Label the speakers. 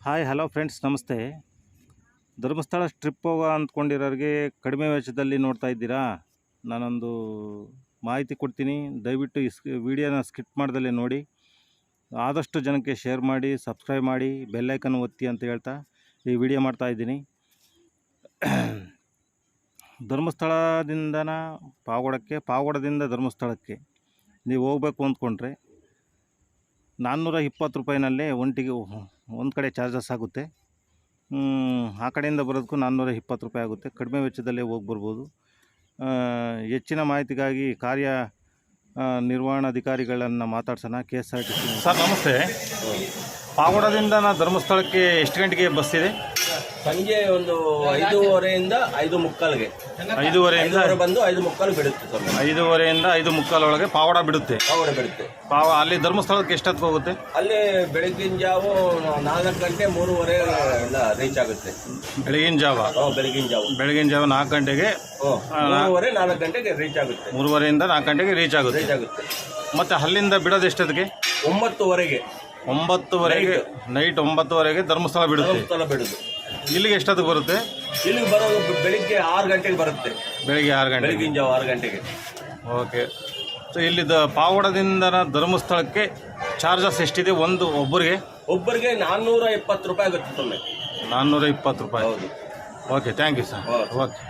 Speaker 1: Hi hello friends, ನಮಸ್ತೆ. Dharmasthala trip ಹೋಗೋ ಅಂದ್ಕೊಂಡಿರೋರಿಗೆ ಕಡಿಮೆ ವೆಚ್ಚದಲ್ಲಿ ನೋಡ್ತಾ ಇದ್ದೀರಾ. ನಾನೊಂದು ಮಾಹಿತಿ ಕೊಡ್ತೀನಿ, ದಯವಿಟ್ಟು ವಿಡಿಯೋನ ಸ್ಕಿಪ್ ಮಾಡ್ದಲ್ಲೇ ನೋಡಿ. ಆದಷ್ಟು ಜನಕ್ಕೆ ಶೇರ್ ಮಾಡಿ, ಸಬ್ಸ್ಕ್ರೈಬ್ ಮಾಡಿ, ಬೆಲ್ಲೈಕನ್ ಒತ್ತಿ ಅಂತ ಹೇಳ್ತಾ ಈ ವಿಡಿಯೋ ಮಾಡ್ತಾಯಿದ್ದೀನಿ. ಧರ್ಮಸ್ಥಳದಿಂದ ಪಾವಗಡಕ್ಕೆ, ಪಾವಗಡದಿಂದ ಧರ್ಮಸ್ಥಳಕ್ಕೆ ನೀವು ಹೋಗಬೇಕು ಅಂದ್ಕೊಂಡ್ರೆ 420 ರೂಪಾಯಿನಲ್ಲೇ ಒಂಟಿಗೆ ಒಂದು ಕಡೆ ಚಾರ್ಜಸ್ ಆಗುತ್ತೆ. ಆ ಕಡೆಯಿಂದ ಬರೋದಕ್ಕೂ 420 ರೂಪಾಯಿ ಆಗುತ್ತೆ. ಕಡಿಮೆ ವೆಚ್ಚದಲ್ಲೇ ಹೋಗಿ ಬರ್ಬೋದು. ಹೆಚ್ಚಿನ ಮಾಹಿತಿಗಾಗಿ ಕಾರ್ಯ ನಿರ್ವಹಣಾಧಿಕಾರಿಗಳನ್ನು ಮಾತಾಡ್ಸೋಣ. KSRTC ಸರ್, ನಮಸ್ತೆ. ಪಾವಗಡದಿಂದ ಧರ್ಮಸ್ಥಳಕ್ಕೆ ಎಷ್ಟು ಗಂಟೆಗೆ ಬಸ್ ಇದೆ?
Speaker 2: ಸಂಜೆ ಒಂದು 5:30ಯಿಂದ 5:45ಗೆ.
Speaker 1: 5:30ಯಿಂದ
Speaker 2: ಬಂದು 5:45 ಬಿಡುತ್ತೆ ಸರ್.
Speaker 1: 5:30ಯಿಂದ 5:45 ಒಳಗೆ ಪಾವಗಡ ಬಿಡುತ್ತೆ.
Speaker 2: ಬಿಡುತ್ತೆ.
Speaker 1: ಅಲ್ಲಿ ಧರ್ಮಸ್ಥಳಕ್ಕೆ ಎಷ್ಟೊತ್ತಿಗೆ ಹೋಗುತ್ತೆ?
Speaker 2: ಅಲ್ಲಿ ಬೆಳಗಿನ ಜಾವ 4 ಗಂಟೆ 3:30 ಎಲ್ಲ ರೀಚ್ ಆಗುತ್ತೆ.
Speaker 1: ಬೆಳಗಿನ ಜಾವ 4 ಗಂಟೆಗೆ
Speaker 2: 3:30-4 ಗಂಟೆಗೆ ರೀಚ್ ಆಗುತ್ತೆ.
Speaker 1: 3:30ಯಿಂದ 4 ಗಂಟೆಗೆ ರೀಚ್ ಆಗುತ್ತೆ. ಮತ್ತೆ ಅಲ್ಲಿಂದ ಬಿಡೋದು ಎಷ್ಟೊತ್ತಿಗೆ?
Speaker 2: 9:00ವರೆಗೆ. ನೈಟ್ 9:00ವರೆಗೆ ಧರ್ಮಸ್ಥಳ ಬಿಡುದು. ಇಲ್ಲಿಗೆ ಎಷ್ಟೊತ್ತಿಗೆ ಬರುತ್ತೆ? ಇಲ್ಲಿಗೆ ಬರೋದು ಬೆಳಿಗ್ಗೆ 6 ಗಂಟೆಗೆ ಬರುತ್ತೆ. ಬೆಳಿಗ್ಗೆ 6 ಗಂಟೆ, ಬೆಳಗಿನ ಜಾವ 6 ಗಂಟೆಗೆ.
Speaker 1: ಓಕೆ. ಸೊ ಇಲ್ಲಿದ್ದ ಪಾವಗಡದಿಂದ ಧರ್ಮಸ್ಥಳಕ್ಕೆ ಚಾರ್ಜಸ್ ಎಷ್ಟಿದೆ? ಒಬ್ಬರಿಗೆ
Speaker 2: 420 ರೂಪಾಯಿ ಆಗುತ್ತೆ.
Speaker 1: 420 ರೂಪಾಯಿ.
Speaker 2: ಹೌದು.
Speaker 1: Okay, thank you sir. Okay.